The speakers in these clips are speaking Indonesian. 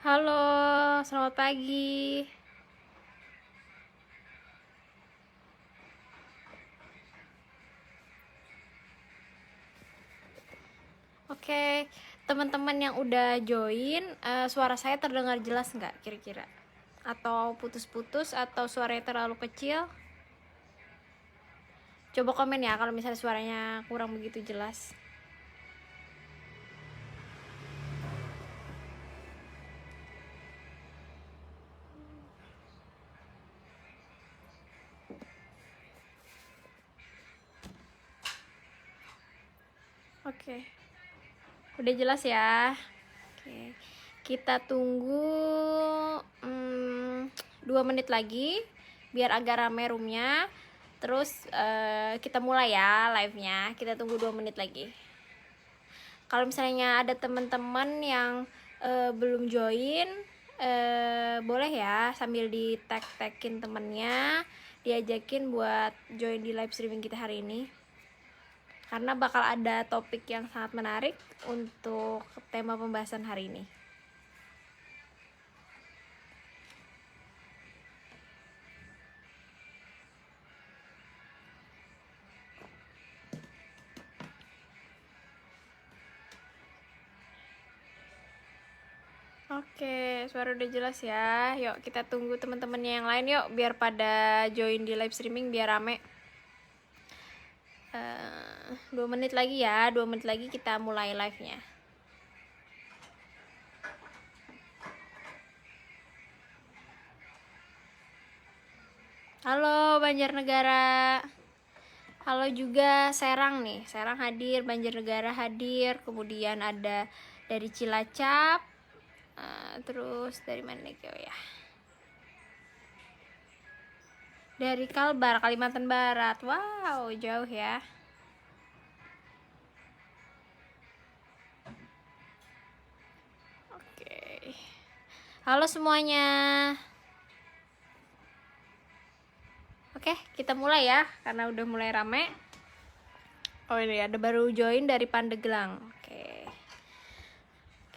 Halo, selamat pagi. Oke, teman-teman yang udah join, suara saya terdengar jelas nggak kira-kira? Atau putus-putus atau suaranya terlalu kecil? Coba komen ya kalau misalnya suaranya kurang begitu jelas. Oke, udah jelas ya. Oke, kita tunggu 2 menit lagi biar agak rame roomnya. Terus kita mulai ya live-nya. Kita tunggu 2 menit lagi. Kalau misalnya ada teman-teman yang belum join, boleh ya sambil di tag-tagin temennya, diajakin buat join di live streaming kita hari ini, karena bakal ada topik yang sangat menarik untuk tema pembahasan hari ini. Oke, suara udah jelas ya. Yuk kita tunggu teman-temannya yang lain yuk, biar pada join di live streaming biar rame. 2 menit lagi ya, 2 menit lagi kita mulai live-nya. Halo Banjarnegara. Halo juga Serang nih, Serang hadir, Banjarnegara hadir, kemudian ada dari Cilacap, terus dari mana lagi ya? Dari Kalbar, Kalimantan Barat. Wow, jauh ya. Oke. Halo semuanya. Oke, kita mulai ya, karena udah mulai rame. Oh ini ada baru join dari Pandeglang.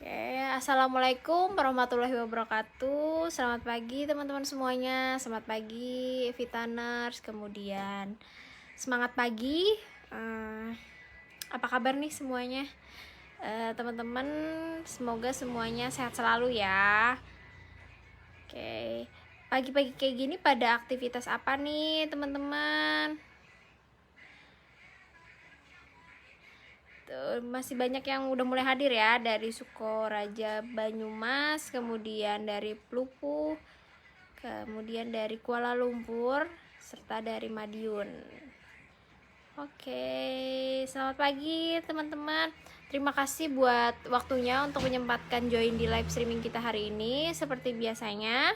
Oke, assalamualaikum warahmatullahi wabarakatuh. Selamat pagi teman-teman semuanya. Selamat pagi Vitaners. Kemudian semangat pagi. Apa kabar nih semuanya? Teman-teman, semoga semuanya sehat selalu ya. Oke, pagi-pagi kayak gini pada aktivitas apa nih teman-teman? Masih banyak yang udah mulai hadir ya, dari Sukoraja Banyumas, kemudian dari Plupu, kemudian dari Kuala Lumpur, serta dari Madiun. Oke, selamat pagi teman-teman. Terima kasih buat waktunya untuk menyempatkan join di live streaming kita hari ini. Seperti biasanya,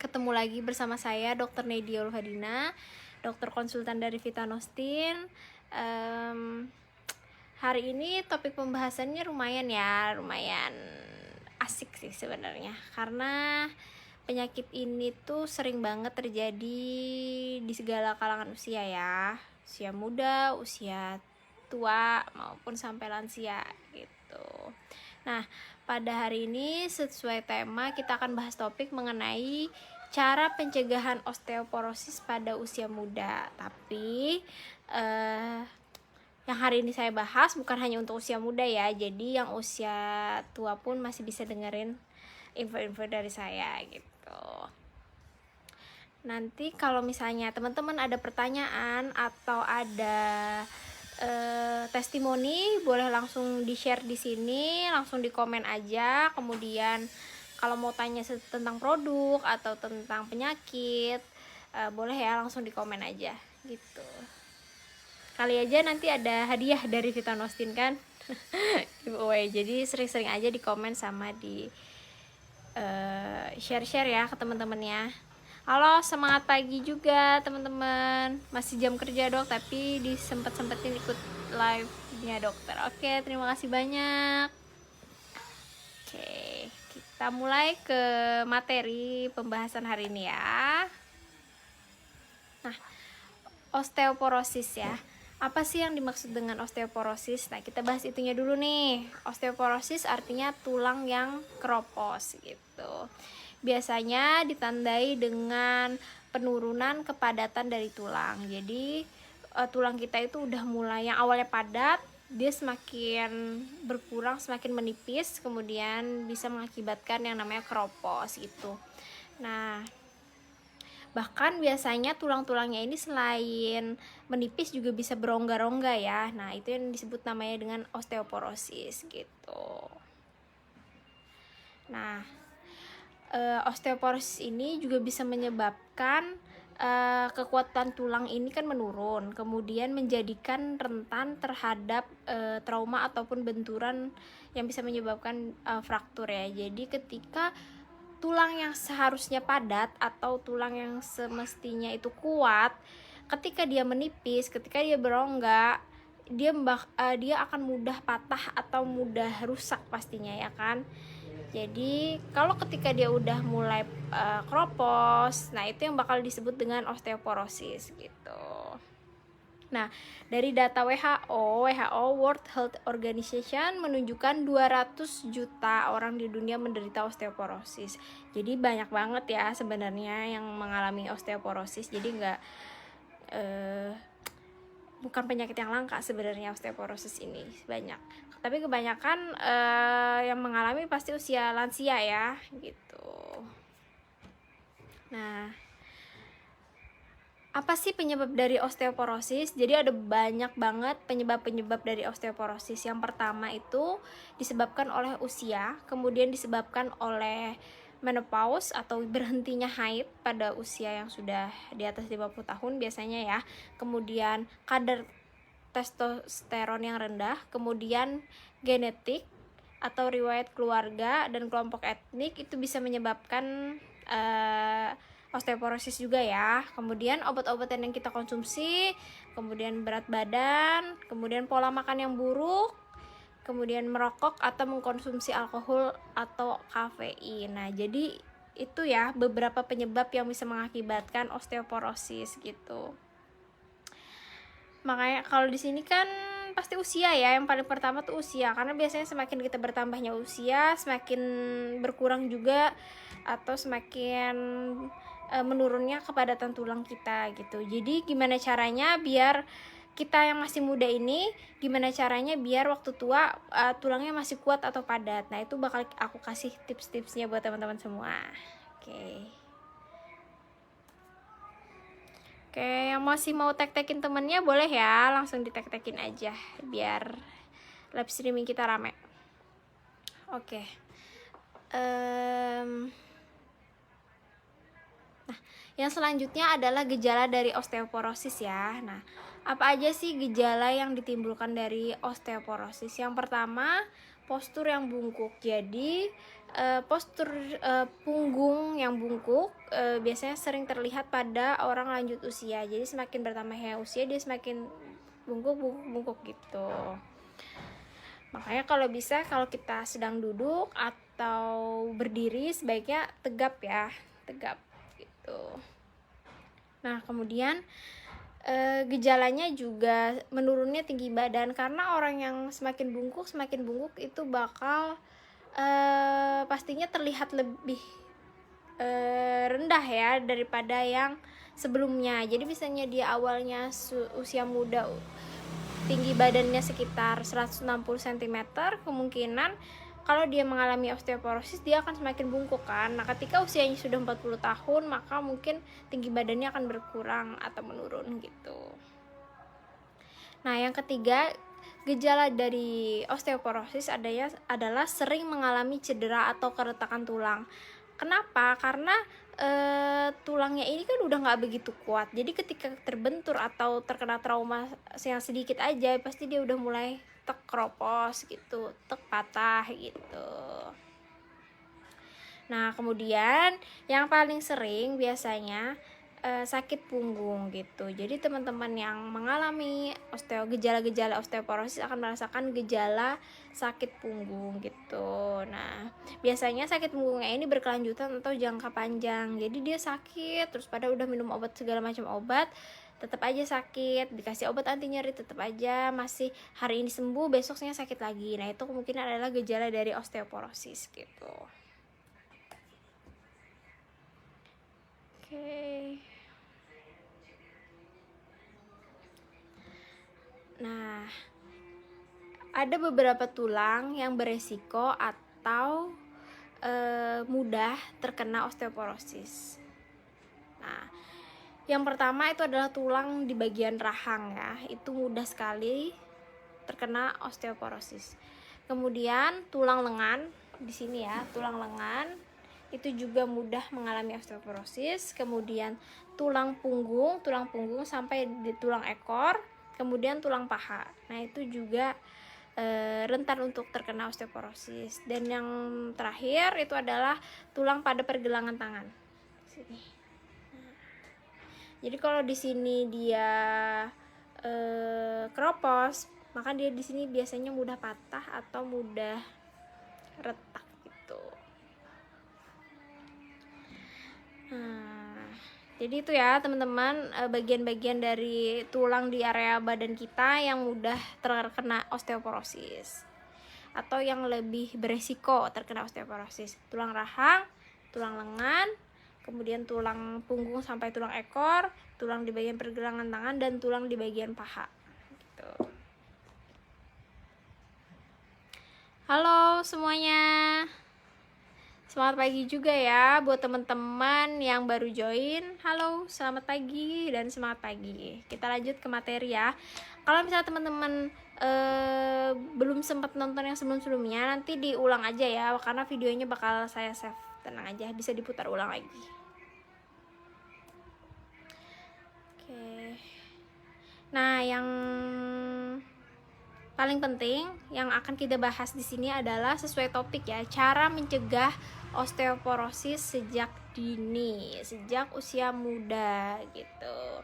ketemu lagi bersama saya Dr. Nedia Ulfadina, dokter konsultan dari Vitanostin. Hari ini topik pembahasannya lumayan asik sih sebenarnya, karena penyakit ini tuh sering banget terjadi di segala kalangan usia ya, usia muda, usia tua, maupun sampai lansia gitu. Nah, pada hari ini sesuai tema kita akan bahas topik mengenai cara pencegahan osteoporosis pada usia muda. Tapi yang hari ini saya bahas bukan hanya untuk usia muda ya, jadi yang usia tua pun masih bisa dengerin info-info dari saya gitu. Nanti kalau misalnya teman-teman ada pertanyaan atau ada testimoni, boleh langsung di-share di sini, langsung di komen aja. Kemudian kalau mau tanya tentang produk atau tentang penyakit, boleh ya langsung di komen aja gitu. Kali aja nanti ada hadiah dari Vitanostin kan. Giveaway. Jadi sering-sering aja di komen sama di share-share ya ke teman-temannya. Halo, semangat pagi juga teman-teman. Masih jam kerja dok, tapi disempet-sempetin ikut live-nya dokter. Oke, terima kasih banyak. Oke, kita mulai ke materi pembahasan hari ini ya. Nah, osteoporosis ya. Apa sih yang dimaksud dengan osteoporosis? Nah, kita bahas itunya dulu nih. Osteoporosis artinya tulang yang keropos gitu. Biasanya ditandai dengan penurunan kepadatan dari tulang. Jadi tulang kita itu udah mulai yang awalnya padat, dia semakin berkurang, semakin menipis, kemudian bisa mengakibatkan yang namanya keropos gitu. Nah, bahkan biasanya tulang-tulangnya ini selain menipis juga bisa berongga-rongga ya. Nah, itu yang disebut namanya dengan osteoporosis gitu. Nah, osteoporosis ini juga bisa menyebabkan kekuatan tulang ini kan menurun, kemudian menjadikan rentan terhadap trauma ataupun benturan yang bisa menyebabkan fraktur ya. Jadi ketika tulang yang seharusnya padat atau tulang yang semestinya itu kuat, ketika dia menipis, ketika dia berongga, dia akan mudah patah atau mudah rusak pastinya ya kan. Jadi kalau ketika dia udah mulai keropos, nah itu yang bakal disebut dengan osteoporosis gitu. Nah, dari data WHO World Health Organization menunjukkan 200 juta orang di dunia menderita osteoporosis. Jadi banyak banget ya sebenarnya yang mengalami osteoporosis. Jadi bukan penyakit yang langka sebenarnya osteoporosis ini, banyak. Tapi kebanyakan yang mengalami pasti usia lansia ya, gitu. Nah, apa sih penyebab dari osteoporosis? Jadi ada banyak banget penyebab-penyebab dari osteoporosis. Yang pertama itu disebabkan oleh usia, kemudian disebabkan oleh menopause atau berhentinya haid pada usia yang sudah di atas 50 tahun biasanya ya. Kemudian kadar testosteron yang rendah, kemudian genetik atau riwayat keluarga dan kelompok etnik itu bisa menyebabkan osteoporosis juga ya. Kemudian obat-obatan yang kita konsumsi, kemudian berat badan, kemudian pola makan yang buruk, kemudian merokok atau mengkonsumsi alkohol atau kafein. Nah, jadi itu ya beberapa penyebab yang bisa mengakibatkan osteoporosis gitu. Makanya kalau di sini kan pasti usia ya, yang paling pertama tuh usia, karena biasanya semakin kita bertambahnya usia, semakin berkurang juga atau semakin menurunnya kepadatan tulang kita gitu. Jadi gimana caranya biar kita yang masih muda ini, gimana caranya biar waktu tua tulangnya masih kuat atau padat. Nah, itu bakal aku kasih tips-tipsnya buat teman-teman semua. Oke, yang masih mau tek-tekin temennya boleh ya, langsung ditek-tekin aja biar live streaming kita rame. Oke. Nah, yang selanjutnya adalah gejala dari osteoporosis ya. Nah, apa aja sih gejala yang ditimbulkan dari osteoporosis? Yang pertama, postur yang bungkuk. Jadi postur punggung yang bungkuk biasanya sering terlihat pada orang lanjut usia. Jadi semakin bertambahnya usia dia semakin bungkuk gitu. Makanya kalau bisa, kalau kita sedang duduk atau berdiri sebaiknya tegap ya, tegap gitu. Nah, kemudian gejalanya juga menurunnya tinggi badan, karena orang yang semakin bungkuk itu bakal pastinya terlihat lebih rendah ya daripada yang sebelumnya. Jadi misalnya dia awalnya usia muda tinggi badannya sekitar 160 cm, kemungkinan kalau dia mengalami osteoporosis dia akan semakin bungkuk kan. Nah, ketika usianya sudah 40 tahun maka mungkin tinggi badannya akan berkurang atau menurun gitu. Nah, yang ketiga, gejala dari osteoporosis adalah sering mengalami cedera atau keretakan tulang. Kenapa? Karena tulangnya ini kan udah nggak begitu kuat. Jadi ketika terbentur atau terkena trauma yang sedikit aja, pasti dia udah mulai keropos gitu, patah gitu. Nah, kemudian yang paling sering biasanya sakit punggung gitu. Jadi teman-teman yang mengalami gejala-gejala osteoporosis akan merasakan gejala sakit punggung gitu. Nah, biasanya sakit punggungnya ini berkelanjutan atau jangka panjang. Jadi dia sakit terus pada udah minum obat segala macam obat, tetap aja sakit, dikasih obat anti nyeri tetap aja masih hari ini sembuh, besoknya sakit lagi. Nah, itu kemungkinan adalah gejala dari osteoporosis gitu. Oke. Nah, ada beberapa tulang yang beresiko atau mudah terkena osteoporosis. Nah, yang pertama itu adalah tulang di bagian rahang ya, itu mudah sekali terkena osteoporosis. Kemudian tulang lengan di sini ya, tulang lengan itu juga mudah mengalami osteoporosis. Kemudian tulang punggung sampai di tulang ekor, kemudian tulang paha. Nah, itu juga rentan untuk terkena osteoporosis. Dan yang terakhir itu adalah tulang pada pergelangan tangan. Sini. Nah, jadi kalau di sini dia keropos, maka dia di sini biasanya mudah patah atau mudah retak gitu. Nah, jadi itu ya teman-teman, bagian-bagian dari tulang di area badan kita yang mudah terkena osteoporosis atau yang lebih beresiko terkena osteoporosis. Tulang rahang, tulang lengan, kemudian tulang punggung sampai tulang ekor, tulang di bagian pergelangan tangan, dan tulang di bagian paha gitu. Halo semuanya, semangat pagi juga ya buat teman-teman yang baru join. Halo, selamat pagi dan semangat pagi. Kita lanjut ke materi ya. Kalau misalnya teman-teman belum sempat nonton yang sebelum-sebelumnya, nanti diulang aja ya, karena videonya bakal saya save. Tenang aja, bisa diputar ulang lagi. Oke. Nah, yang paling penting yang akan kita bahas di sini adalah sesuai topik ya, cara mencegah osteoporosis sejak dini, sejak usia muda gitu.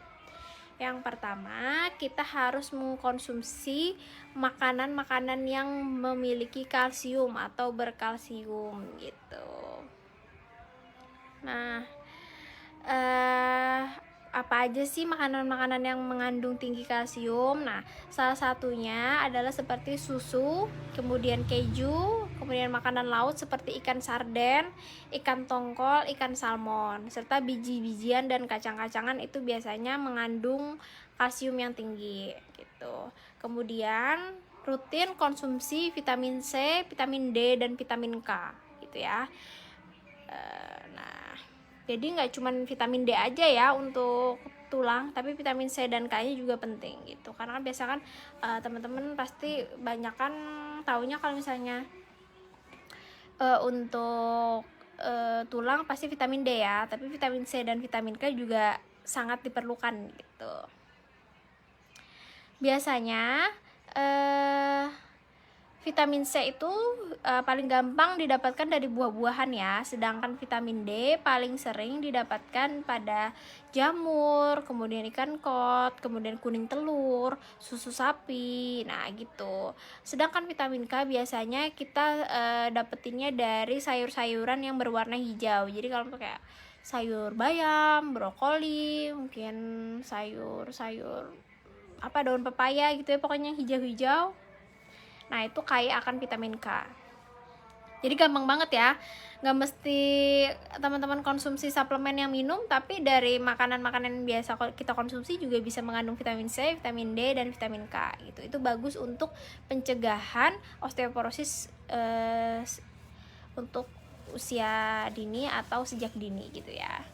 Yang pertama, kita harus mengkonsumsi makanan-makanan yang memiliki kalsium atau berkalsium gitu. Nah, apa aja sih makanan-makanan yang mengandung tinggi kalsium? Nah, salah satunya adalah seperti susu, kemudian keju, kemudian makanan laut seperti ikan sarden, ikan tongkol, ikan salmon, serta biji-bijian dan kacang-kacangan itu biasanya mengandung kalsium yang tinggi gitu. Kemudian rutin konsumsi vitamin C, vitamin D, dan vitamin K gitu ya. Nah, jadi nggak cuma vitamin D aja ya untuk tulang, tapi vitamin C dan K nya juga penting gitu. Karena kan biasa kan teman-teman pasti banyak kan taunya kalau misalnya untuk tulang pasti vitamin D ya, tapi vitamin C dan vitamin K juga sangat diperlukan gitu. Biasanya vitamin C itu paling gampang didapatkan dari buah-buahan ya, sedangkan vitamin D paling sering didapatkan pada jamur, kemudian ikan kod, kemudian kuning telur, susu sapi, nah gitu. Sedangkan vitamin K biasanya kita dapetinnya dari sayur-sayuran yang berwarna hijau. Jadi kalau kayak sayur bayam, brokoli, mungkin sayur-sayur daun pepaya gitu ya, pokoknya hijau-hijau. Nah, itu kaya akan vitamin K. Jadi gampang banget ya, nggak mesti teman-teman konsumsi suplemen yang minum, tapi dari makanan-makanan yang biasa kita konsumsi juga bisa mengandung vitamin C, vitamin D, dan vitamin K gitu. Itu bagus untuk pencegahan osteoporosis untuk usia dini atau sejak dini gitu ya.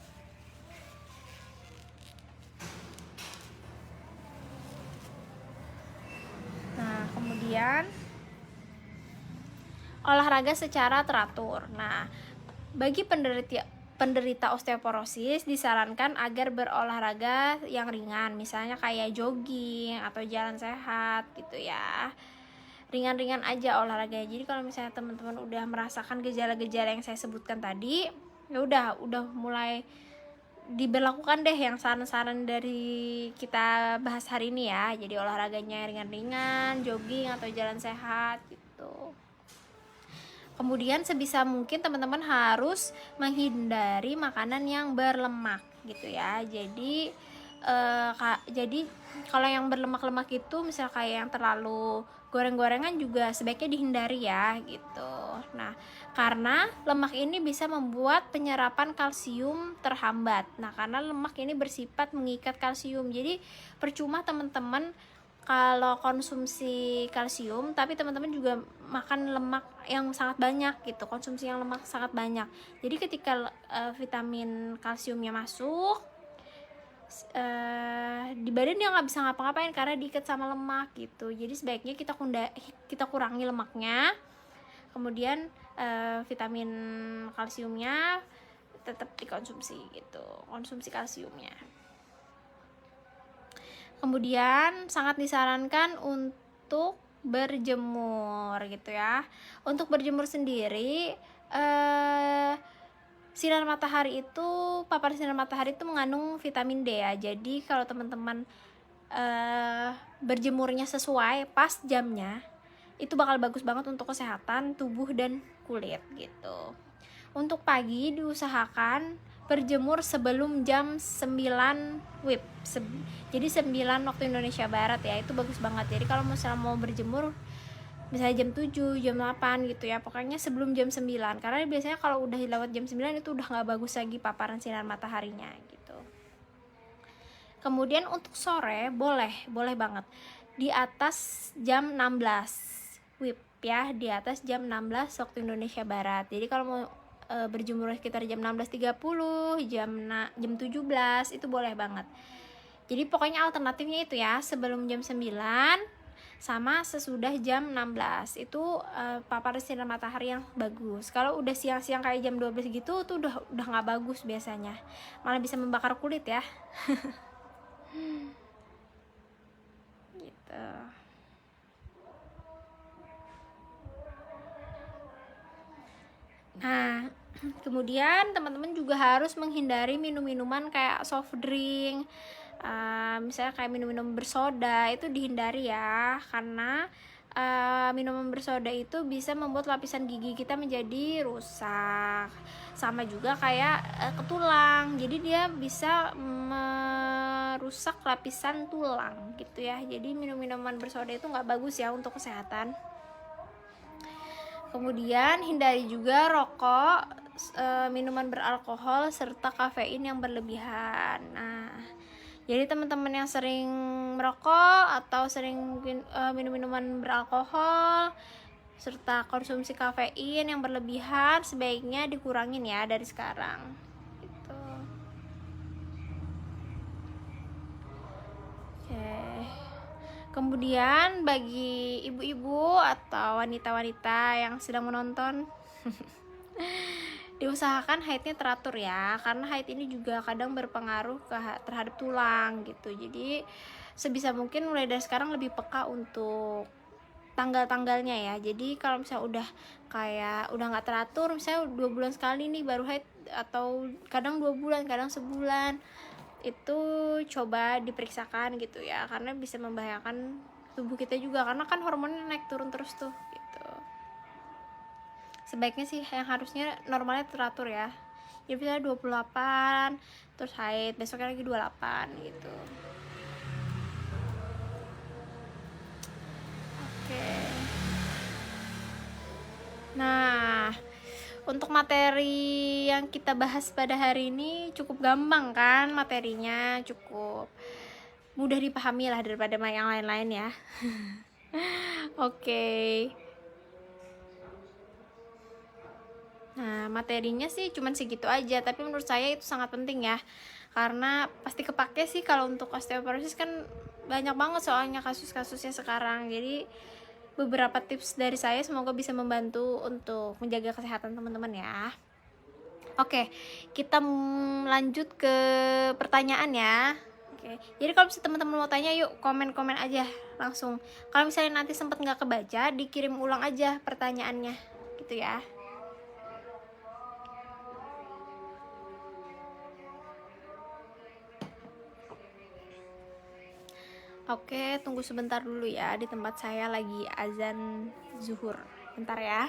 Nah, kemudian olahraga secara teratur. Nah, bagi penderita osteoporosis disarankan agar berolahraga yang ringan, misalnya kayak jogging atau jalan sehat gitu ya. Ringan-ringan aja olahraganya. Jadi kalau misalnya teman-teman udah merasakan gejala-gejala yang saya sebutkan tadi, ya udah mulai diberlakukan deh yang saran-saran dari kita bahas hari ini ya. Jadi olahraganya ringan-ringan, jogging atau jalan sehat gitu. Kemudian sebisa mungkin teman-teman harus menghindari makanan yang berlemak gitu ya. Jadi Jadi kalau yang berlemak-lemak itu misal kayak yang terlalu goreng-gorengan juga sebaiknya dihindari ya gitu. Nah, karena lemak ini bisa membuat penyerapan kalsium terhambat. Nah, karena lemak ini bersifat mengikat kalsium. Jadi percuma teman-teman kalau konsumsi kalsium tapi teman-teman juga makan lemak yang sangat banyak gitu, konsumsi yang lemak sangat banyak. Jadi ketika vitamin kalsiumnya masuk di badan dia nggak bisa ngapa-ngapain karena diikat sama lemak gitu. Jadi sebaiknya kita kurangi lemaknya, kemudian vitamin kalsiumnya tetap dikonsumsi gitu, konsumsi kalsiumnya. Kemudian sangat disarankan untuk berjemur gitu ya. Untuk berjemur sendiri sinar matahari itu, paparan sinar matahari itu mengandung vitamin D ya. Jadi kalau teman-teman berjemurnya sesuai pas jamnya, itu bakal bagus banget untuk kesehatan tubuh dan kulit gitu. Untuk pagi diusahakan berjemur sebelum jam 9 WIB. Jadi 9 waktu Indonesia Barat ya, itu bagus banget. Jadi kalau misalnya mau berjemur misalnya jam 7, jam 8 gitu ya, pokoknya sebelum jam 9, karena biasanya kalau udah lewat jam 9 itu udah gak bagus lagi paparan sinar mataharinya gitu. Kemudian untuk sore boleh banget di atas jam 16 WIB ya, di atas jam 16 waktu Indonesia Barat. Jadi kalau mau berjemur sekitar jam 16.30, jam 17 itu boleh banget. Jadi pokoknya alternatifnya itu ya, sebelum jam 9 sama sesudah jam 16 itu paparan sinar matahari yang bagus. Kalau udah siang-siang kayak jam 12 gitu tuh udah nggak bagus biasanya, malah bisa membakar kulit ya. Gitu. Nah, kemudian teman-teman juga harus menghindari minum-minuman kayak soft drink, misalnya kayak minum-minum bersoda, itu dihindari ya, karena minuman bersoda itu bisa membuat lapisan gigi kita menjadi rusak, sama juga kayak ke tulang. Jadi dia bisa merusak lapisan tulang gitu ya. Jadi minum-minuman bersoda itu nggak bagus ya untuk kesehatan. Kemudian hindari juga rokok, minuman beralkohol serta kafein yang berlebihan. Nah, jadi teman-teman yang sering merokok atau sering minum minuman beralkohol serta konsumsi kafein yang berlebihan sebaiknya dikurangin ya dari sekarang gitu. Oke. Kemudian bagi ibu-ibu atau wanita-wanita yang sedang menonton diusahakan haidnya teratur ya, karena haid ini juga kadang berpengaruh terhadap tulang gitu. Jadi sebisa mungkin mulai dari sekarang lebih peka untuk tanggal-tanggalnya ya. Jadi kalau misalnya udah nggak teratur, misalnya 2 bulan sekali nih baru haid, atau kadang 2 bulan, kadang sebulan, itu coba diperiksakan gitu ya, karena bisa membahayakan tubuh kita juga, karena kan hormonnya naik turun terus tuh gitu. Sebaiknya sih yang harusnya normalnya teratur ya, jadi misalnya 28 terus haid, besoknya lagi 28 gitu. Oke. Nah, untuk materi yang kita bahas pada hari ini cukup gampang kan, materinya cukup mudah dipahami lah daripada yang lain-lain ya. Oke. Nah, materinya sih cuman segitu aja, tapi menurut saya itu sangat penting ya, karena pasti kepake sih kalau untuk osteoporosis, kan banyak banget soalnya kasus-kasusnya sekarang. Jadi beberapa tips dari saya semoga bisa membantu untuk menjaga kesehatan teman-teman ya. Oke, kita lanjut ke pertanyaan ya. Oke, jadi kalau misalnya teman-teman mau tanya, yuk komen-komen aja langsung. Kalau misalnya nanti sempat nggak kebaca, dikirim ulang aja pertanyaannya gitu ya. Oke, tunggu sebentar dulu ya, di tempat saya lagi azan zuhur. Bentar ya.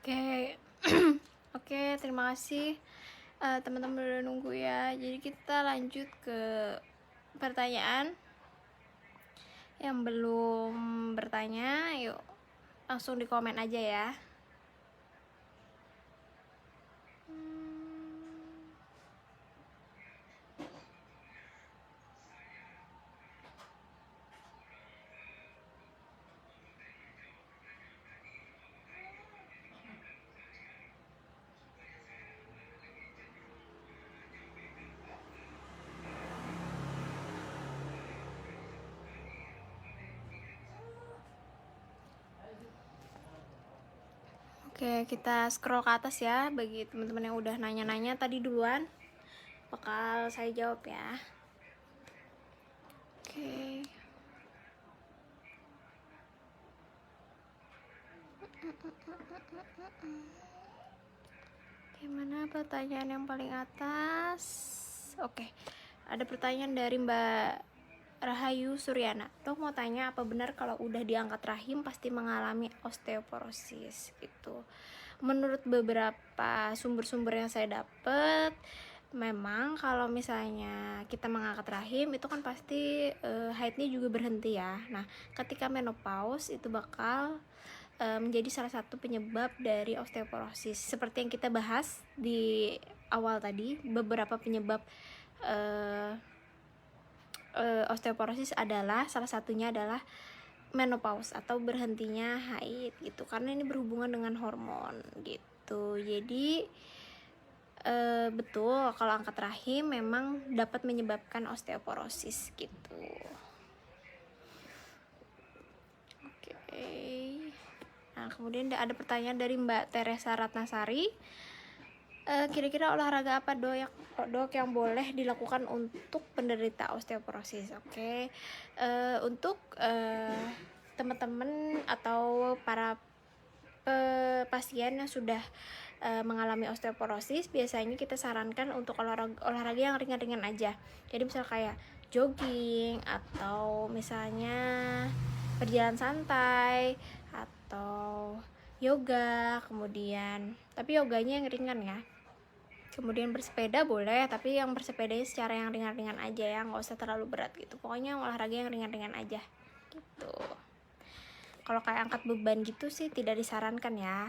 Oke. Oke, terima kasih teman-teman udah nunggu ya. Jadi kita lanjut ke pertanyaan yang belum bertanya. Yuk langsung di komen aja ya. Oke, kita scroll ke atas ya. Bagi teman-teman yang udah nanya-nanya tadi duluan, bakal saya jawab ya. Oke. Gimana pertanyaan yang paling atas? Oke, ada pertanyaan dari Mbak Rahayu Suryana. Dok mau tanya, apa benar kalau udah diangkat rahim pasti mengalami osteoporosis gitu? Menurut beberapa sumber-sumber yang saya dapat, memang kalau misalnya kita mengangkat rahim itu kan pasti haidnya juga berhenti ya. Nah, ketika menopause itu bakal menjadi salah satu penyebab dari osteoporosis. Seperti yang kita bahas di awal tadi, beberapa penyebab osteoporosis adalah salah satunya adalah menopause atau berhentinya haid gitu, karena ini berhubungan dengan hormon gitu. Jadi betul kalau angkat rahim memang dapat menyebabkan osteoporosis gitu. Oke. Nah, kemudian ada pertanyaan dari Mbak Teresa Ratnasari. Kira-kira olahraga apa dok yang boleh dilakukan untuk penderita osteoporosis? Oke. Untuk teman-teman atau para pasien yang sudah mengalami osteoporosis, biasanya kita sarankan untuk olahraga yang ringan-ringan aja. Jadi misal kayak jogging atau misalnya berjalan santai atau yoga, kemudian tapi yoganya yang ringan ya. Kemudian bersepeda boleh, tapi yang bersepedanya secara yang ringan-ringan aja ya, nggak usah terlalu berat gitu. Pokoknya olahraga yang ringan-ringan aja gitu. Kalau kayak angkat beban gitu sih tidak disarankan ya.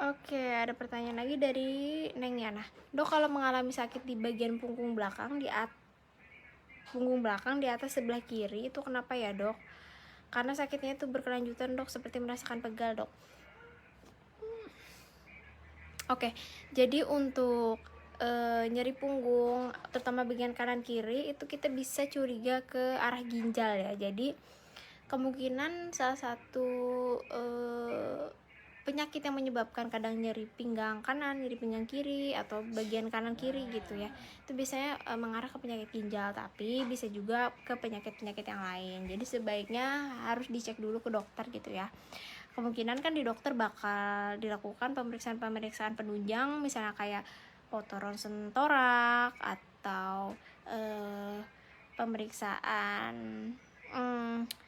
Oke, ada pertanyaan lagi dari Neng Yana. Dok, kalau mengalami sakit di bagian punggung belakang di atas sebelah kiri itu kenapa ya dok? Karena sakitnya itu berkelanjutan dok, seperti merasakan pegal dok. Oke, jadi untuk nyeri punggung terutama bagian kanan kiri itu kita bisa curiga ke arah ginjal ya. Jadi kemungkinan salah satu penyakit yang menyebabkan kadang nyeri pinggang kanan, nyeri pinggang kiri atau bagian kanan kiri gitu ya, itu biasanya mengarah ke penyakit ginjal, tapi bisa juga ke penyakit-penyakit yang lain. Jadi sebaiknya harus dicek dulu ke dokter gitu ya. Kemungkinan kan di dokter bakal dilakukan pemeriksaan penunjang, misalnya kayak foto ronsen torak atau pemeriksaan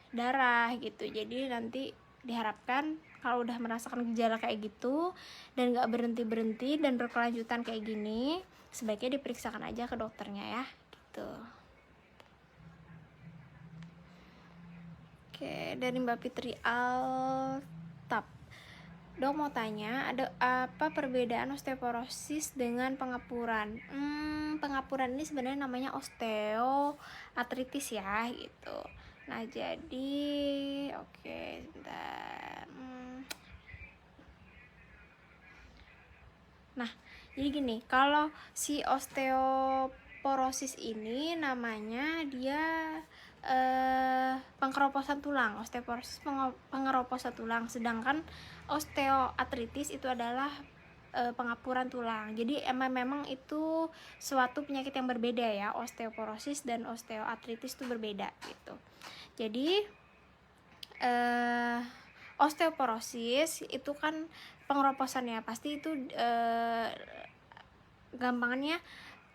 darah gitu. Jadi nanti diharapkan kalau udah merasakan gejala kayak gitu dan gak berhenti-berhenti dan berkelanjutan kayak gini, sebaiknya diperiksakan aja ke dokternya ya gitu. Oke, dari Mbak Fitri Altap. Dok mau tanya, ada apa perbedaan osteoporosis dengan pengapuran? Pengapuran ini sebenarnya namanya osteoartritis ya gitu. Nah jadi oke, sebentar. Nah jadi gini, kalau si osteoporosis ini namanya dia pengeroposan tulang, osteoporosis pengeroposan tulang, sedangkan osteoartritis itu adalah pengapuran tulang. Jadi memang itu suatu penyakit yang berbeda ya. Osteoporosis dan osteoartritis itu berbeda gitu. Jadi osteoporosis itu kan pengeroposan ya, pasti itu gampangannya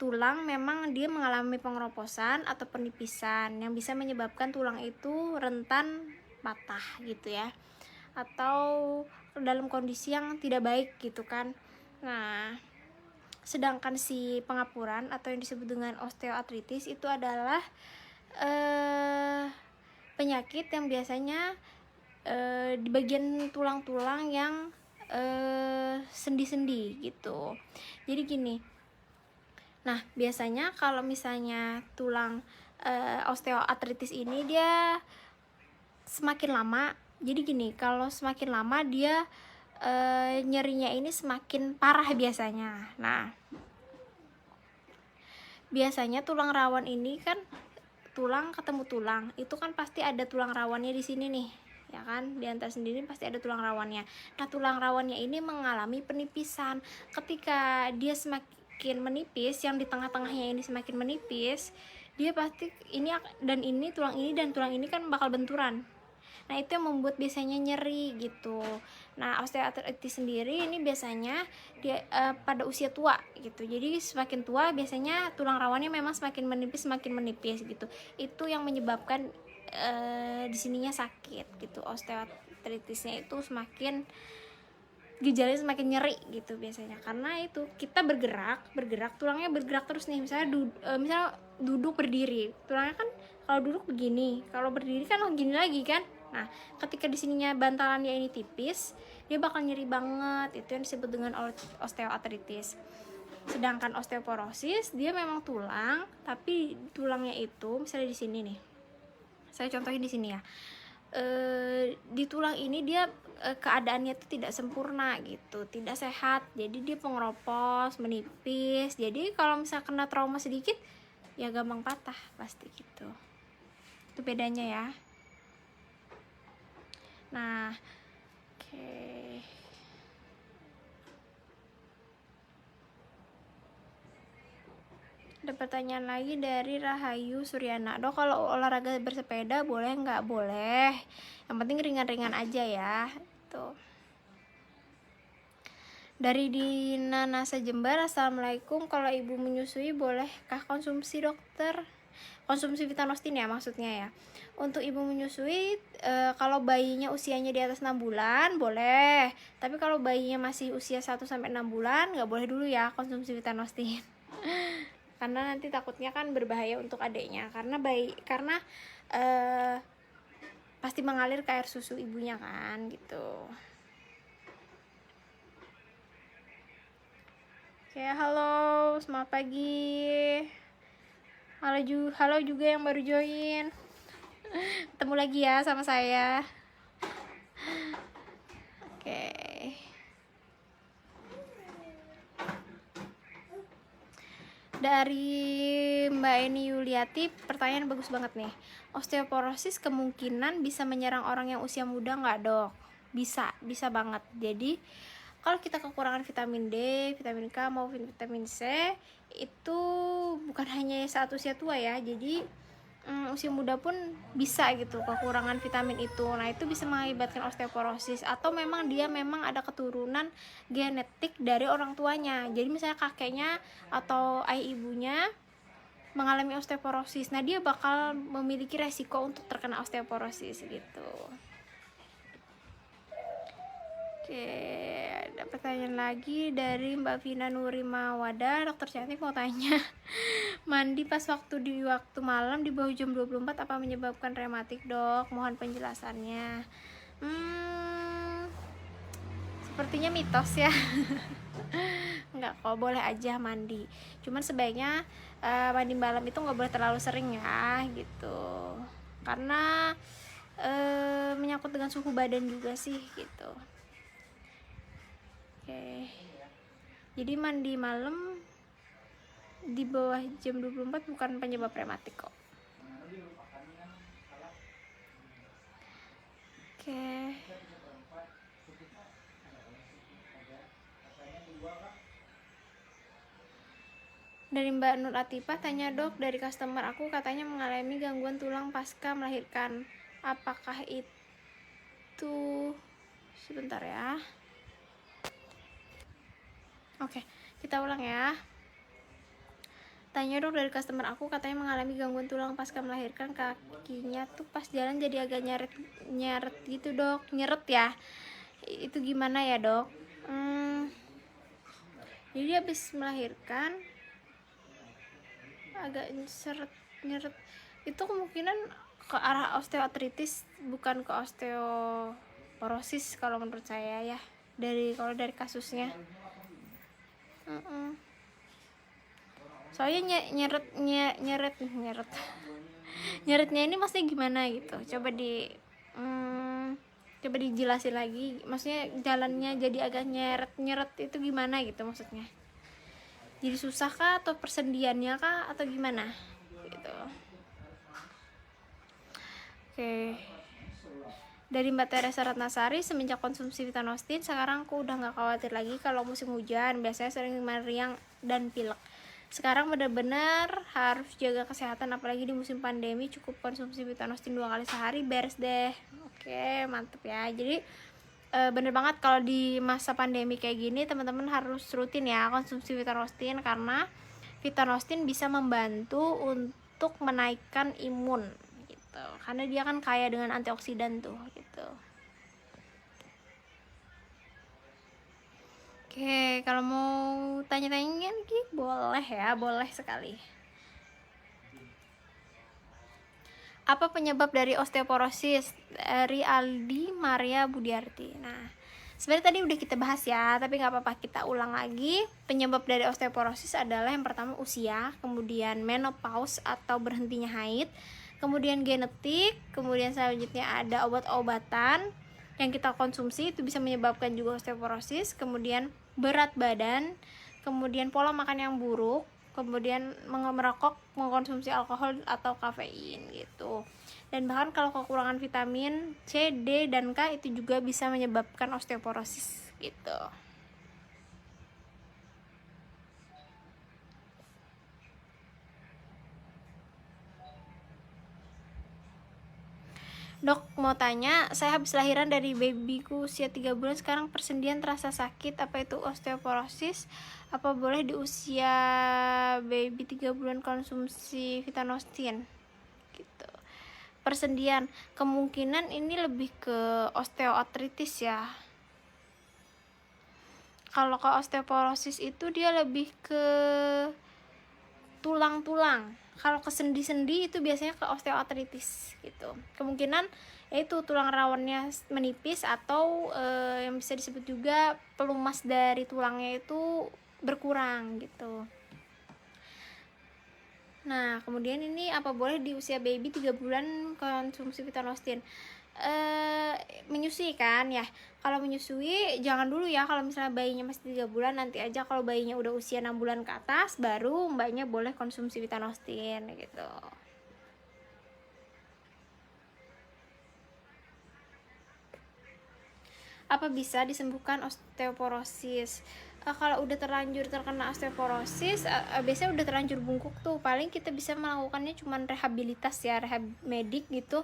tulang memang dia mengalami pengeroposan atau penipisan yang bisa menyebabkan tulang itu rentan patah gitu ya, atau dalam kondisi yang tidak baik gitu kan. Nah, sedangkan si pengapuran atau yang disebut dengan osteoartritis itu adalah penyakit yang biasanya di bagian tulang-tulang yang sendi-sendi gitu. Jadi gini, nah biasanya kalau misalnya tulang osteoartritis ini dia semakin lama, jadi gini, kalau semakin lama dia nyerinya ini semakin parah biasanya. Nah, biasanya tulang rawan ini kan tulang ketemu tulang, itu kan pasti ada tulang rawannya di sini nih, ya kan, di antara sendiri pasti ada tulang rawannya. Nah, tulang rawannya ini mengalami penipisan. Ketika dia semakin menipis, yang di tengah-tengahnya ini semakin menipis, dia pasti ini dan ini tulang ini dan tulang ini kan bakal benturan. Nah, itu yang membuat biasanya nyeri gitu. Nah, osteoartritis sendiri ini biasanya dia pada usia tua gitu. Jadi semakin tua biasanya tulang rawannya memang semakin menipis gitu. Itu yang menyebabkan di sininya sakit gitu. Osteoartritisnya itu semakin gejalanya semakin nyeri gitu biasanya, karena itu kita bergerak tulangnya bergerak terus nih, misalnya duduk berdiri, tulangnya kan kalau duduk begini, kalau berdiri kan gini lagi kan. Nah, ketika di sininya bantalannya ini tipis, dia bakal nyeri banget, itu yang disebut dengan osteoartritis. Sedangkan osteoporosis dia memang tulang, tapi tulangnya itu misalnya di sini nih, saya contohin di sini ya, di tulang ini dia keadaannya itu tidak sempurna gitu, tidak sehat, jadi dia pengeropos, menipis. Jadi kalau misalnya kena trauma sedikit ya gampang patah pasti gitu. Itu bedanya ya. Nah, oke. Ada pertanyaan lagi dari Rahayu Suryana. Dok, kalau olahraga bersepeda boleh nggak? Boleh, yang penting ringan-ringan aja ya. Tuh. Dari Dina Nasa Jember, Assalamualaikum, kalau ibu menyusui bolehkah konsumsi dokter? Konsumsi Vitanostin ya maksudnya ya. Untuk ibu menyusui, kalau bayinya usianya di atas 6 bulan boleh, tapi kalau bayinya masih usia 1-6 bulan nggak boleh dulu ya konsumsi Vitanostin. Karena nanti takutnya kan berbahaya untuk adiknya, karena pasti mengalir ke air susu ibunya kan gitu. Oke, halo, selamat pagi. Halo juga yang baru join. Ketemu lagi ya sama saya. Oke. Dari Mbak Eni Yuliati, pertanyaan bagus banget nih. Osteoporosis kemungkinan bisa menyerang orang yang usia muda nggak, dok? Bisa banget. Jadi kalau kita kekurangan vitamin D, vitamin K maupun vitamin C, itu bukan hanya saat usia tua ya, jadi usia muda pun bisa gitu kekurangan vitamin itu. Nah, itu bisa mengakibatkan osteoporosis, atau memang dia ada keturunan genetik dari orang tuanya. Jadi misalnya kakeknya atau ayah ibunya mengalami osteoporosis, nah dia bakal memiliki resiko untuk terkena osteoporosis gitu. Oke, ada pertanyaan lagi dari Mbak Vina Nurimawada. Dokter cantik mau tanya, mandi pas di waktu malam di bawah jam 24 apa menyebabkan rematik, dok? Mohon penjelasannya. Sepertinya mitos ya. Enggak kok, boleh aja mandi. Cuman sebaiknya mandi malam itu nggak boleh terlalu sering ya gitu. Karena menyangkut dengan suhu badan juga sih gitu. Oke. Jadi mandi malam di bawah jam 24 bukan penyebab rematik kok. Oke. Dari Mbak Nur Atifah, tanya dok, dari customer aku katanya mengalami gangguan tulang pasca melahirkan. Apakah itu, sebentar ya. Oke, kita ulang ya. Tanya dong, dari customer aku katanya mengalami gangguan tulang pasca melahirkan, kakinya tuh pas jalan jadi agak nyeret gitu dok. Nyeret ya, itu gimana ya dok? Jadi habis melahirkan agak nyeret, itu kemungkinan ke arah osteoartritis, bukan ke osteoporosis kalau menurut saya ya, kalau dari kasusnya. Soalnya nyeretnya ini maksudnya gimana gitu, coba dijelasin lagi, maksudnya jalannya jadi agak nyeret itu gimana gitu maksudnya. Jadi susah kah atau persendiannya kah atau gimana gitu. Oke. Dari Mbak Teresa Ratnasari, semenjak konsumsi Vitanostin sekarang aku udah nggak khawatir lagi kalau musim hujan, biasanya sering meriang dan pilek. Sekarang benar-benar harus jaga kesehatan, apalagi di musim pandemi, cukup konsumsi Vitanostin 2 kali sehari beres deh. Oke, mantep ya. Jadi bener banget kalau di masa pandemi kayak gini teman-teman harus rutin ya konsumsi Vitanostin, karena Vitanostin bisa membantu untuk menaikkan imun gitu, karena dia kan kaya dengan antioksidan tuh gitu. Oke, kalau mau tanya-tanya lagi boleh ya, boleh sekali. Apa penyebab dari osteoporosis? Dari Aldi Maria Budiarti. Nah, sebenarnya tadi udah kita bahas ya, tapi nggak apa-apa kita ulang lagi. Penyebab dari osteoporosis adalah yang pertama usia, kemudian menopause atau berhentinya haid, kemudian genetik, kemudian selanjutnya ada obat-obatan yang kita konsumsi itu bisa menyebabkan juga osteoporosis, kemudian berat badan, kemudian pola makan yang buruk, kemudian merokok, mengkonsumsi alkohol atau kafein gitu. Dan bahkan kalau kekurangan vitamin C, D, dan K itu juga bisa menyebabkan osteoporosis gitu. Dok, mau tanya, saya habis lahiran dari babyku usia 3 bulan, sekarang persendian terasa sakit, apa itu osteoporosis? Apa boleh di usia baby 3 bulan konsumsi Vitanostin? Gitu. Persendian, kemungkinan ini lebih ke osteoartritis ya. Kalau ke osteoporosis itu dia lebih ke tulang-tulang. Kalau ke sendi-sendi itu biasanya ke osteoartritis gitu. Kemungkinan yaitu tulang rawannya menipis atau yang bisa disebut juga pelumas dari tulangnya itu berkurang gitu. Nah, kemudian ini apa boleh di usia baby 3 bulan konsumsi Vitanostin? Menyusui kan ya. Kalau menyusui jangan dulu ya, kalau misalnya bayinya masih 3 bulan, nanti aja kalau bayinya udah usia 6 bulan ke atas baru mbaknya boleh konsumsi Vitanostin gitu. Apa bisa disembuhkan osteoporosis? Kalau udah terlanjur terkena osteoporosis, biasanya udah terlanjur bungkuk tuh, paling kita bisa melakukannya cuman rehabilitas ya, rehab medik gitu,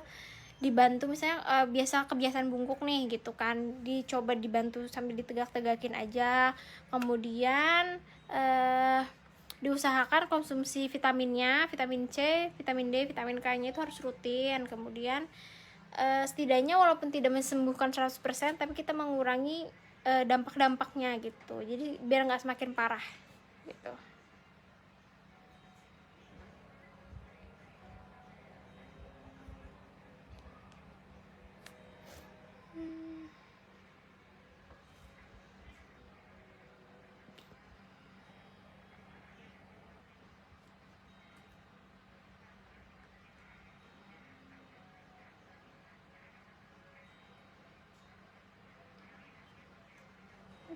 dibantu misalnya biasa kebiasaan bungkuk nih gitu kan, dicoba dibantu sambil ditegak-tegakin aja, kemudian diusahakan konsumsi vitaminnya, vitamin C, vitamin D, vitamin K nya itu harus rutin, kemudian setidaknya walaupun tidak mesembuhkan 100% tapi kita mengurangi dampak-dampaknya gitu, jadi biar nggak semakin parah gitu.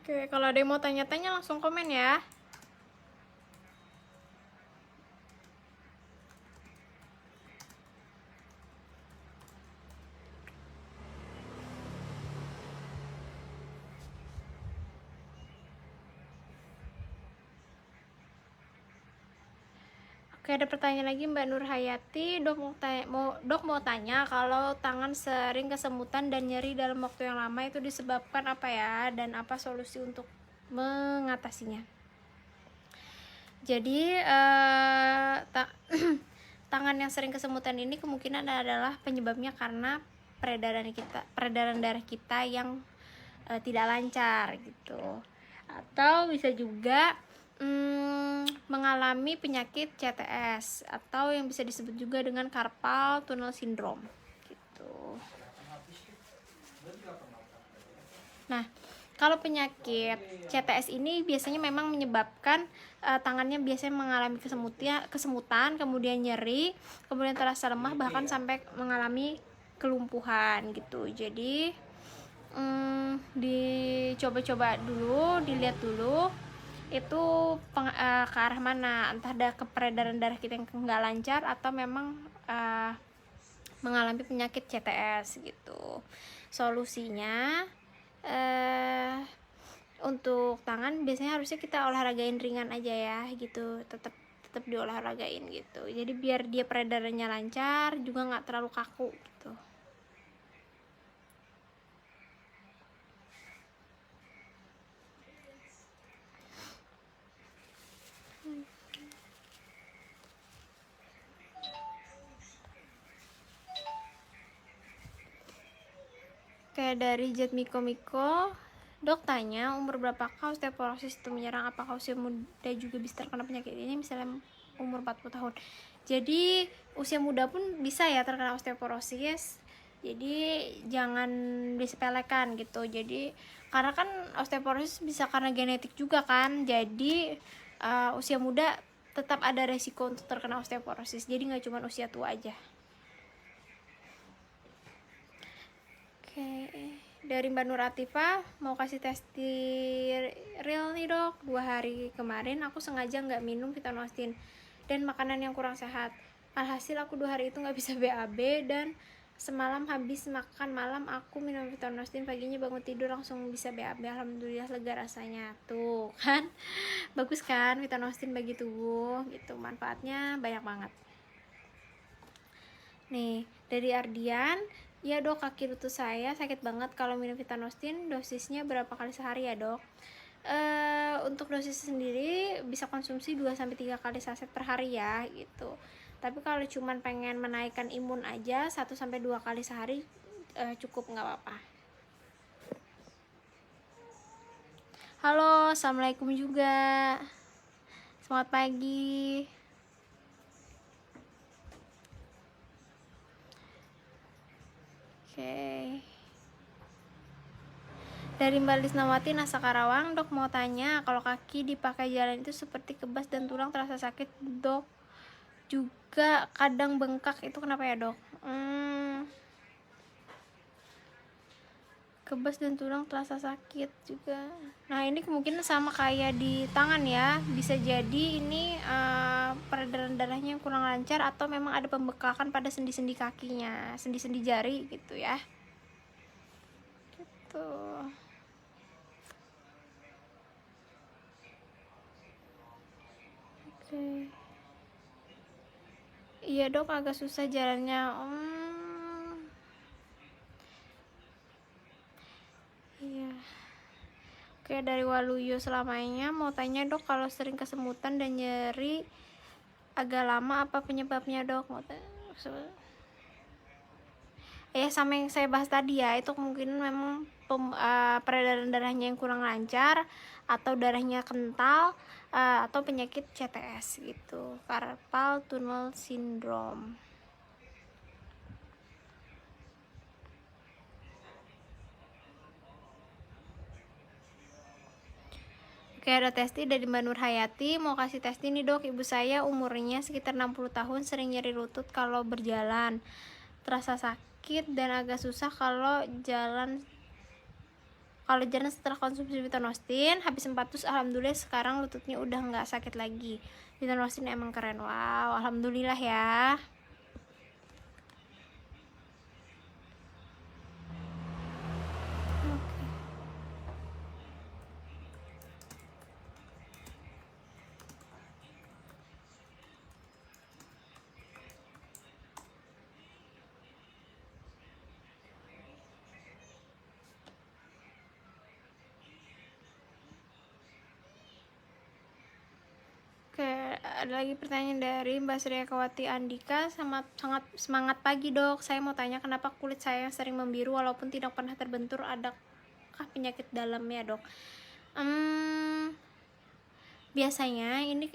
Oke, kalau ada yang mau tanya-tanya langsung komen ya. Oke, ada pertanyaan lagi Mbak Nur Hayati. Dok mau tanya, kalau tangan sering kesemutan dan nyeri dalam waktu yang lama itu disebabkan apa ya, dan apa solusi untuk mengatasinya? Jadi tangan yang sering kesemutan ini kemungkinan adalah penyebabnya karena peredaran darah kita yang tidak lancar gitu, atau bisa juga mengalami penyakit CTS atau yang bisa disebut juga dengan carpal tunnel syndrome gitu. Nah, kalau penyakit CTS ini biasanya memang menyebabkan tangannya biasanya mengalami kesemutan, kemudian nyeri, kemudian terasa lemah, bahkan sampai mengalami kelumpuhan gitu. Jadi dicoba-coba dulu, dilihat dulu itu ke arah mana, entah ada peredaran darah kita yang nggak lancar atau memang mengalami penyakit CTS gitu. Solusinya untuk tangan biasanya harusnya kita olahragain ringan aja ya gitu, tetap diolahragain gitu, jadi biar dia peredarannya lancar juga nggak terlalu kaku gitu. Kayak dari Jet Miko, dok tanya umur berapakah osteoporosis itu menyerang, apakah usia muda juga bisa terkena penyakit ini, misalnya umur 40 tahun. Jadi usia muda pun bisa ya terkena osteoporosis, jadi jangan disepelekan gitu. Jadi karena kan osteoporosis bisa karena genetik juga kan, jadi usia muda tetap ada resiko untuk terkena osteoporosis, jadi nggak cuma usia tua aja. Oke, dari Mbak Nur Atifah, mau kasih testiril nih dok. 2 hari kemarin aku sengaja nggak minum Vitanostin dan makanan yang kurang sehat. Alhasil aku 2 hari itu nggak bisa BAB, dan semalam habis makan malam aku minum Vitanostin, paginya bangun tidur langsung bisa BAB. Alhamdulillah lega rasanya. Tuh kan, bagus kan Vitanostin bagi tubuh gitu, manfaatnya banyak banget. Nih, dari Ardian, ya dok, kaki lutut saya sakit banget kalau minum Vitanostin, dosisnya berapa kali sehari ya dok? Untuk dosis sendiri bisa konsumsi 2-3 kali saset per hari ya gitu. Tapi kalau cuman pengen menaikkan imun aja 1-2 kali sehari cukup, nggak apa-apa. Halo, assalamualaikum juga. Selamat pagi. Oke. Dari Mbak Lisnawati Nasa Karawang, dok mau tanya, kalau kaki dipakai jalan itu seperti kebas dan tulang terasa sakit dok, juga kadang bengkak, itu kenapa ya dok? Kebas dan tulang terasa sakit juga. Nah ini kemungkinan sama kayak di tangan ya, bisa jadi ini peredaran darahnya yang kurang lancar, atau memang ada pembekakan pada sendi-sendi kakinya, sendi-sendi jari gitu ya. Gitu. Oke. Iya dok, agak susah jalannya. Iya. Oke, dari Waluyo selamanya mau tanya dok, kalau sering kesemutan dan nyeri agak lama apa penyebabnya dok? Mau sama yang saya bahas tadi ya, itu kemungkinan memang peredaran darahnya yang kurang lancar, atau darahnya kental, atau penyakit CTS gitu, carpal tunnel syndrome. Oke, ada testi dari Mbak Nur Hayati, mau kasih testi nih dok, ibu saya umurnya sekitar 60 tahun, sering nyeri lutut kalau berjalan, terasa sakit dan agak susah kalau jalan setelah konsumsi Vitanostin. Habis 4 dus alhamdulillah sekarang lututnya udah nggak sakit lagi. Vitanostin emang keren. Wow, alhamdulillah ya. Oke, Oke, ada lagi pertanyaan dari Mbak Sriakawati Andika. Sangat semangat pagi dok. Saya mau tanya kenapa kulit saya sering membiru walaupun tidak pernah terbentur. Adakah penyakit dalamnya dok? Biasanya ini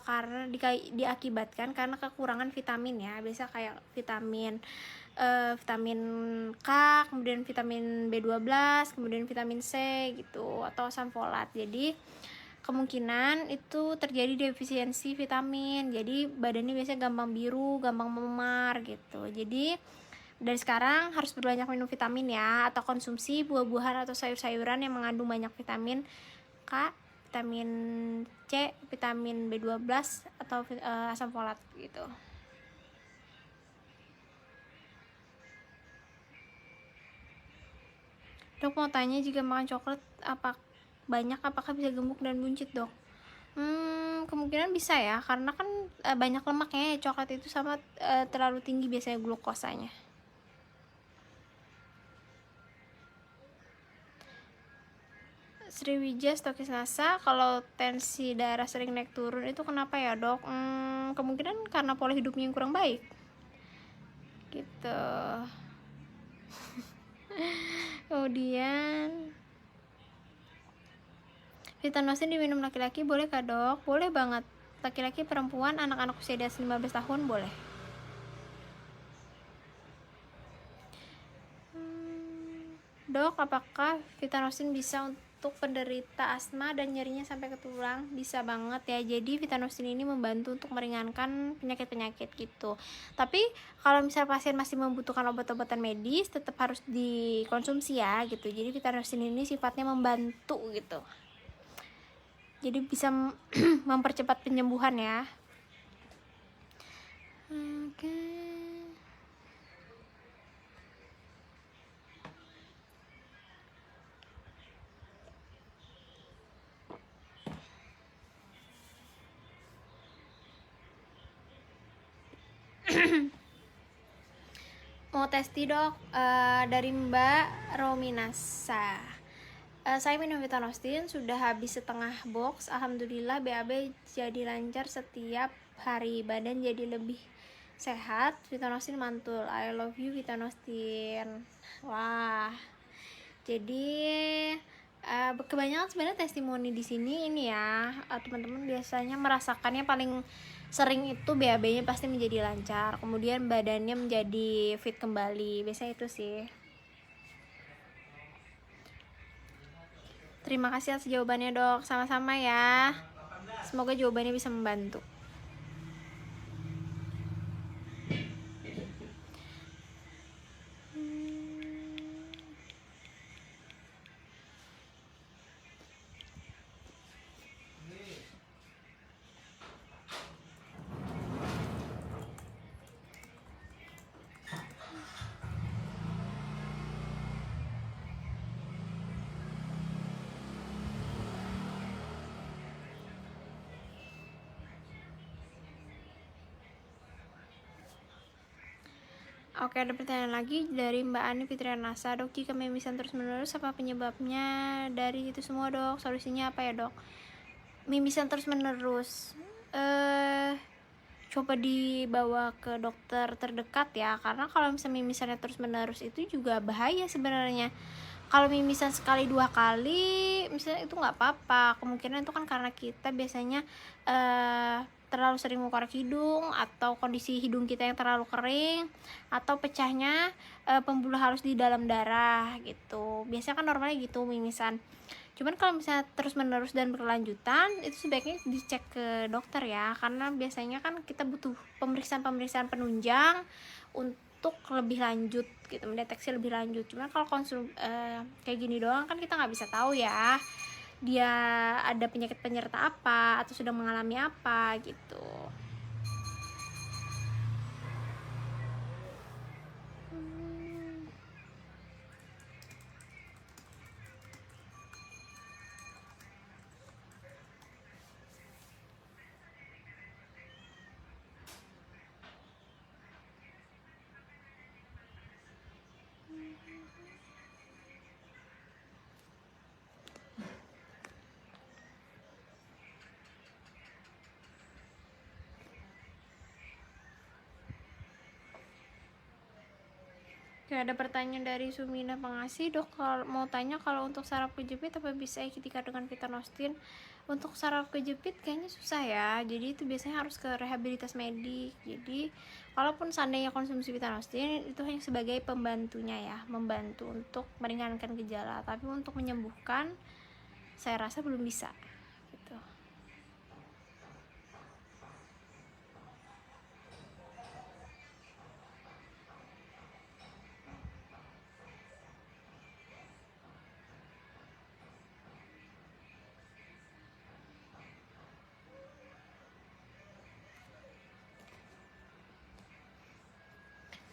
karena diakibatkan karena kekurangan vitamin ya. Biasa kayak vitamin K, kemudian vitamin B12, kemudian vitamin C gitu, atau asam folat. Jadi kemungkinan itu terjadi defisiensi vitamin. Jadi badannya biasanya gampang biru, gampang memar gitu. Jadi dari sekarang harus berbanyak minum vitamin ya, atau konsumsi buah-buahan atau sayur-sayuran yang mengandung banyak vitamin K, vitamin C, vitamin B12 atau asam folat gitu. Dok mau tanya, jika makan coklat apakah bisa gemuk dan buncit dok? Kemungkinan bisa ya, karena kan banyak lemaknya ya coklat itu, sama terlalu tinggi biasanya glukosanya. Sriwijaya Stokis Nasa, kalau tensi darah sering naik turun itu kenapa ya dok? Kemungkinan karena pola hidupnya yang kurang baik gitu. Kemudian Vitanosin diminum laki-laki boleh kah dok? Boleh banget, laki-laki, perempuan, anak-anak usia di atas 15 tahun boleh. Dok, apakah Vitanosin bisa untuk penderita asma dan nyerinya sampai ke tulang? Bisa banget ya. Jadi Vitanosin ini membantu untuk meringankan penyakit-penyakit gitu. Tapi kalau misal pasien masih membutuhkan obat-obatan medis, tetap harus dikonsumsi ya gitu. Jadi Vitanosin ini sifatnya membantu gitu. Jadi bisa mempercepat penyembuhan ya. Oke. Mau testi dok, dari Mbak Rominasa. Saya minum Vitanosin sudah habis setengah box. Alhamdulillah BAB jadi lancar setiap hari, badan jadi lebih sehat. Vitanosin mantul. I love you Vitanosin. Wah, jadi kebanyakan sebenarnya testimoni di sini ini ya, teman-teman biasanya merasakannya paling sering itu BAB-nya pasti menjadi lancar, kemudian badannya menjadi fit kembali, biasanya itu sih. Terima kasih atas jawabannya dok, sama-sama ya, semoga jawabannya bisa membantu. Oke, ada pertanyaan lagi dari Mbak Ani Fitrianasa. Dok, jika mimisan terus menerus, apa penyebabnya dari itu semua dok? Solusinya apa ya dok? Mimisan terus menerus, coba dibawa ke dokter terdekat ya, karena kalau misalnya mimisannya terus menerus itu juga bahaya sebenarnya. Kalau mimisan sekali 2 kali misalnya itu nggak apa-apa, kemungkinan itu kan karena kita biasanya terlalu sering mengkorek hidung, atau kondisi hidung kita yang terlalu kering, atau pecahnya pembuluh halus di dalam darah gitu. Biasanya kan normalnya gitu mimisan. Cuman kalau misalnya terus menerus dan berkelanjutan, itu sebaiknya dicek ke dokter ya, karena biasanya kan kita butuh pemeriksaan penunjang untuk lebih lanjut gitu, mendeteksi lebih lanjut. Cuman kalau kayak gini doang kan kita nggak bisa tahu ya dia ada penyakit penyerta apa atau sudah mengalami apa gitu. Oke, ada pertanyaan dari Sumina Pengasih. Dok, kalau mau tanya kalau untuk saraf kejepit apa bisa ketika dengan Vitanostin? Untuk saraf kejepit kayaknya susah ya. Jadi itu biasanya harus ke rehabilitas medik. Jadi kalaupun seandainya konsumsi Vitanostin itu hanya sebagai pembantunya ya, membantu untuk meringankan gejala. Tapi untuk menyembuhkan saya rasa belum bisa. Gitu.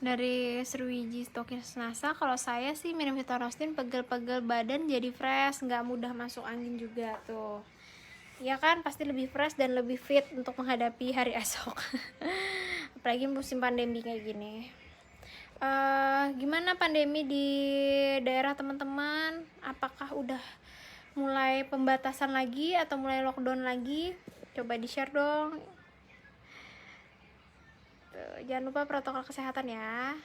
Dari Sriwiji Stokis Nasa, kalau saya sih minum Vitanostin pegel-pegel badan jadi fresh, nggak mudah masuk angin juga tuh. Ya kan, pasti lebih fresh dan lebih fit untuk menghadapi hari esok. Apalagi musim pandemi kayak gini. Gimana pandemi di daerah teman-teman? Apakah udah mulai pembatasan lagi atau mulai lockdown lagi? Coba di-share dong. Jangan lupa protokol kesehatan ya.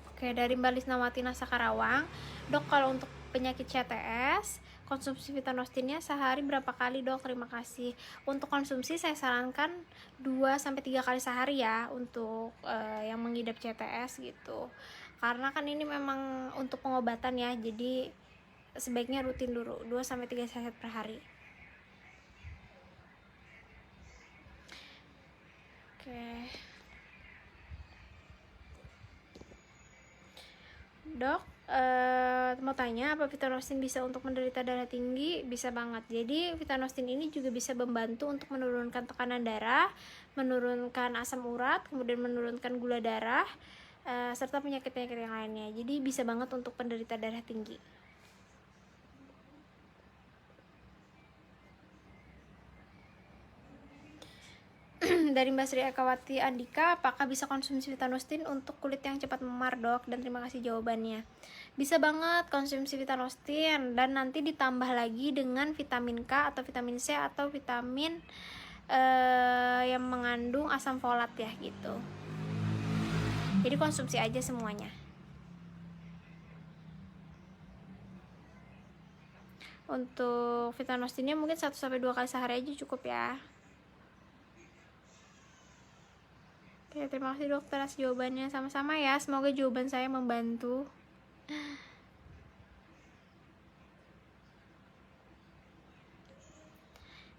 Oke, dari Mbak Lisnawati Nasa Karawang. Dok, kalau untuk penyakit CTS, konsumsi Vitanostinnya sehari berapa kali, Dok? Terima kasih. Untuk konsumsi saya sarankan 2-3 kali sehari ya untuk yang mengidap CTS gitu. Karena kan ini memang untuk pengobatan ya, jadi sebaiknya rutin dulu 2-3 saset per hari. Oke. Dok, mau tanya apa Vitanostin bisa untuk menderita darah tinggi? Bisa banget. Jadi Vitanostin ini juga bisa membantu untuk menurunkan tekanan darah, menurunkan asam urat, kemudian menurunkan gula darah, serta penyakit-penyakit yang lainnya. Jadi bisa banget untuk penderita darah tinggi. Dari Mbak Sri Ekawati Andika, apakah bisa konsumsi Vitanostin untuk kulit yang cepat memar, Dok? Dan terima kasih jawabannya. Bisa banget konsumsi Vitanostin, dan nanti ditambah lagi dengan vitamin K atau vitamin C atau vitamin yang mengandung asam folat ya gitu. Jadi konsumsi aja semuanya. Untuk Vitanostinnya mungkin 1-2 kali sehari aja cukup ya. Oke, terima kasih dokter atas jawabannya. Sama-sama ya, semoga jawaban saya membantu.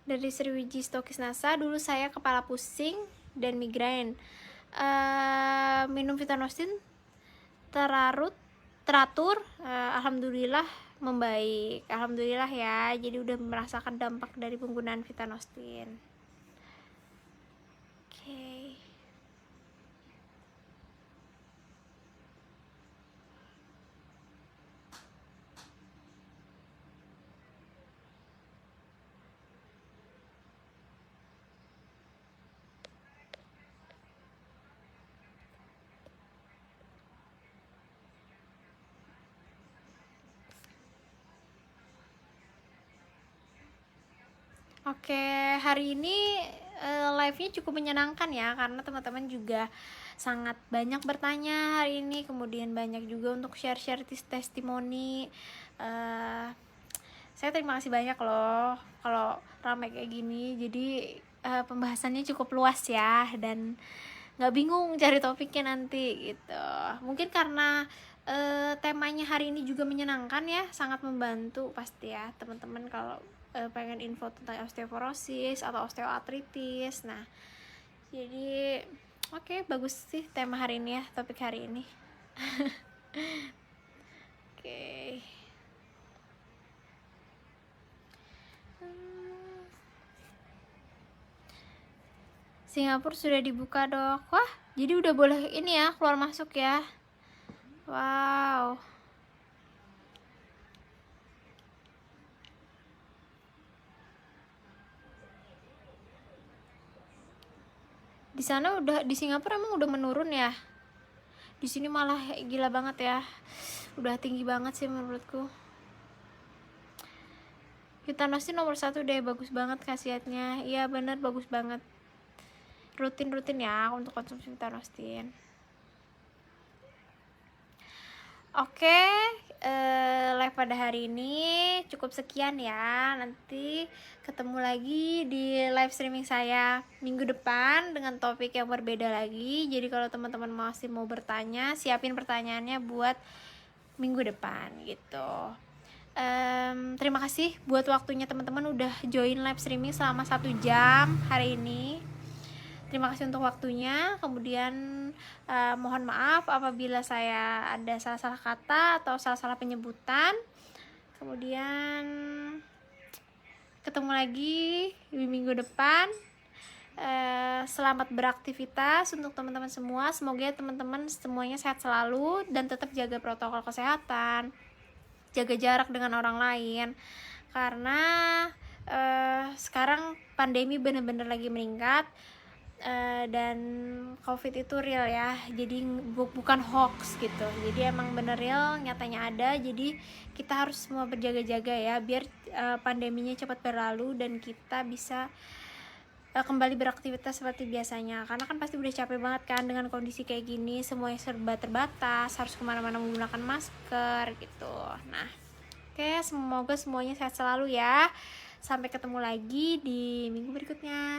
Dari Sriwiji Stokis Nasa, dulu saya kepala pusing dan migrain. Minum Vitanostin teratur, alhamdulillah membaik. Alhamdulillah ya, jadi udah merasakan dampak dari penggunaan Vitanostin. Oke. Oke, hari ini live-nya cukup menyenangkan ya, karena teman-teman juga sangat banyak bertanya hari ini, kemudian banyak juga untuk share-share testimoni. Saya terima kasih banyak loh kalau ramai kayak gini, jadi pembahasannya cukup luas ya, dan nggak bingung cari topiknya nanti gitu. Mungkin karena temanya hari ini juga menyenangkan ya, sangat membantu pasti ya teman-teman kalau pengen info tentang osteoporosis atau osteoartritis. Nah, jadi oke, bagus sih tema hari ini ya, topik hari ini. Oke. Singapura sudah dibuka, Dok. Wah, jadi udah boleh ini ya, keluar masuk ya. Wow. Di sana udah, di Singapura emang udah menurun ya. Di sini malah gila banget ya. Udah tinggi banget sih menurutku. Yutanos nomor 1 deh, bagus banget khasiatnya. Iya bener, bagus banget. Rutin ya untuk konsumsi Yutanostin. Oke, live pada hari ini cukup sekian ya. Nanti ketemu lagi di live streaming saya minggu depan dengan topik yang berbeda lagi. Jadi kalau teman-teman masih mau bertanya, siapin pertanyaannya buat minggu depan gitu. Terima kasih buat waktunya teman-teman udah join live streaming selama 1 jam hari ini. Terima kasih untuk waktunya. Kemudian mohon maaf apabila saya ada salah-salah kata atau salah-salah penyebutan. Kemudian ketemu lagi di minggu depan. Selamat beraktivitas untuk teman-teman semua. Semoga teman-teman semuanya sehat selalu dan tetap jaga protokol kesehatan, jaga jarak dengan orang lain, karena sekarang pandemi benar-benar lagi meningkat. Dan COVID itu real ya, jadi bukan hoax gitu, jadi emang bener real, nyatanya ada. Jadi kita harus semua berjaga-jaga ya, biar pandeminya cepat berlalu dan kita bisa kembali beraktivitas seperti biasanya. Karena kan pasti udah capek banget kan dengan kondisi kayak gini, semuanya serba terbatas, harus kemana-mana menggunakan masker gitu. Nah, oke, semoga semuanya sehat selalu ya. Sampai ketemu lagi di minggu berikutnya.